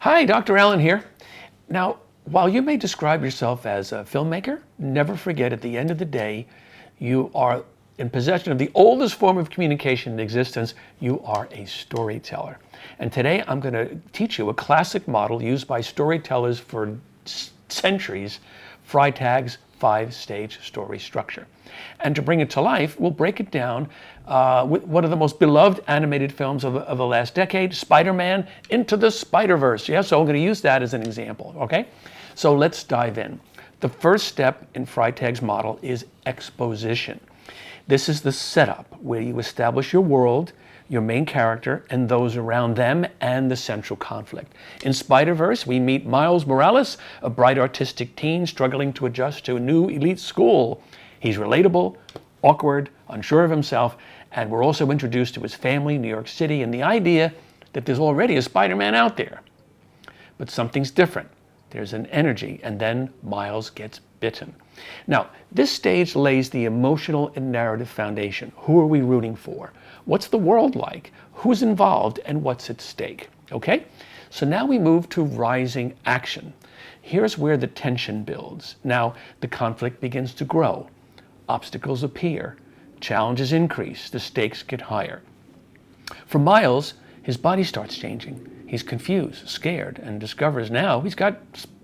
Hi, Dr. Allen here. Now, while you may describe yourself as a filmmaker, never forget at the end of the day, you are in possession of the oldest form of communication in existence. You are a storyteller. And today I'm going to teach you a classic model used by storytellers for centuries, Freytag's 5-stage story structure. And to bring it to life, we'll break it down with one of the most beloved animated films of the last decade, Spider-Man Into the Spider-Verse. Yeah, so I'm going to use that as an example, okay? So let's dive in. The first step in Freytag's model is exposition. This is the setup where you establish your world, your main character, and those around them, and the central conflict. In Spider-Verse, we meet Miles Morales, a bright artistic teen struggling to adjust to a new elite school. He's relatable, awkward, unsure of himself, and we're also introduced to his family, New York City, and the idea that there's already a Spider-Man out there. But something's different. There's an energy, and then Miles gets bitten. Now, this stage lays the emotional and narrative foundation. Who are we rooting for? What's the world like? Who's involved, and what's at stake? Okay? So now we move to rising action. Here's where the tension builds. Now, the conflict begins to grow. Obstacles appear. Challenges increase. The stakes get higher. For Miles, his body starts changing. He's confused, scared, and discovers now he's got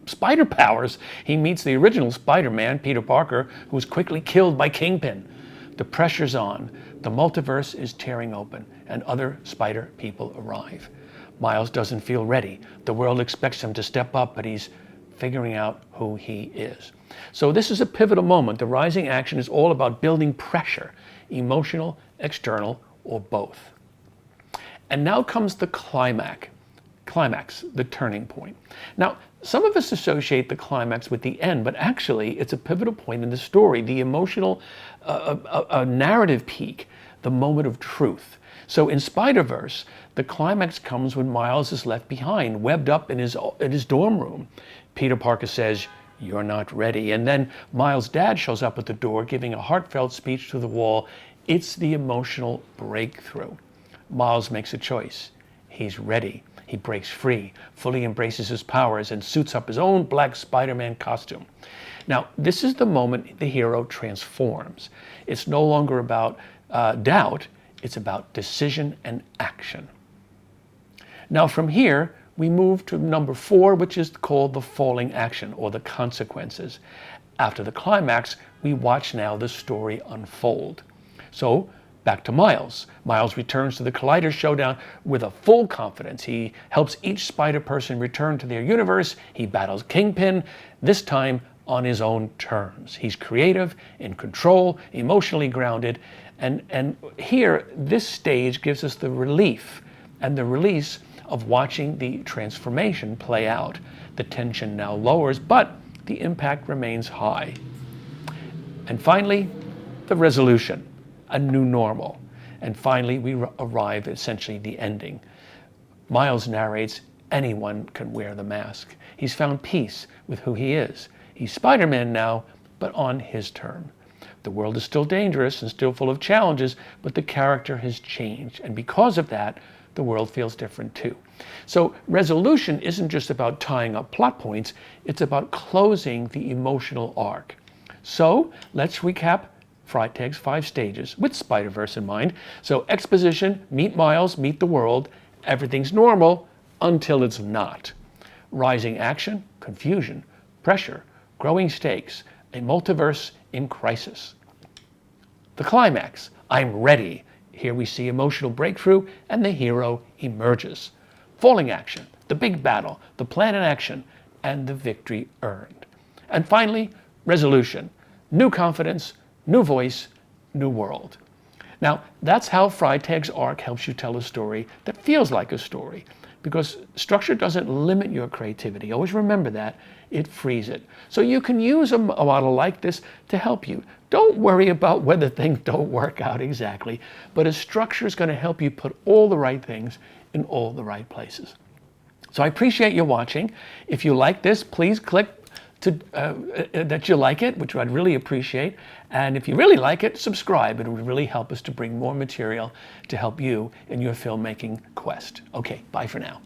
spider powers. He meets the original Spider-Man, Peter Parker, who was quickly killed by Kingpin. The pressure's on. The multiverse is tearing open, and other spider people arrive. Miles doesn't feel ready. The world expects him to step up, but he's figuring out who he is. So this is a pivotal moment. The rising action is all about building pressure, emotional, external, or both. And now comes the climax, the turning point. Now, some of us associate the climax with the end, but actually it's a pivotal point in the story, the emotional narrative peak, the moment of truth. So in Spider-Verse, the climax comes when Miles is left behind, webbed up in his dorm room. Peter Parker says, "You're not ready." And then Miles' dad shows up at the door, giving a heartfelt speech to the wall. It's the emotional breakthrough. Miles makes a choice. He's ready. He breaks free, fully embraces his powers, and suits up his own black Spider-Man costume. Now, this is the moment the hero transforms. It's no longer about doubt. It's about decision and action. Now, from here, we move to number 4, which is called the falling action, or the consequences. After the climax, we watch now the story unfold. So, back to Miles. Miles returns to the Collider showdown with a full confidence. He helps each Spider-Person return to their universe. He battles Kingpin, this time on his own terms. He's creative, in control, emotionally grounded, and here, this stage gives us the relief and the release of watching the transformation play out. The tension now lowers, but the impact remains high. And finally, the resolution, a new normal. And finally, we arrive at essentially the ending. Miles narrates, anyone can wear the mask. He's found peace with who he is. He's Spider-Man now, but on his term. The world is still dangerous and still full of challenges, but the character has changed. And because of that, the world feels different too. So resolution isn't just about tying up plot points, it's about closing the emotional arc. So let's recap Freytag's 5 stages with Spider-Verse in mind. So exposition, meet Miles, meet the world. Everything's normal until it's not. Rising action, confusion, pressure, growing stakes, a multiverse in crisis. The climax, I'm ready. Here we see emotional breakthrough and the hero emerges. Falling action, the big battle, the plan in action, and the victory earned. And finally, resolution, new confidence, new voice, new world. Now, that's how Freytag's arc helps you tell a story that feels like a story, because structure doesn't limit your creativity. Always remember that. It frees it. So you can use a model like this to help you. Don't worry about whether things don't work out exactly, but a structure is going to help you put all the right things in all the right places. So I appreciate you watching. If you like this, please click that you like it, which I'd really appreciate. And if you really like it, subscribe. It would really help us to bring more material to help you in your filmmaking quest. Okay, bye for now.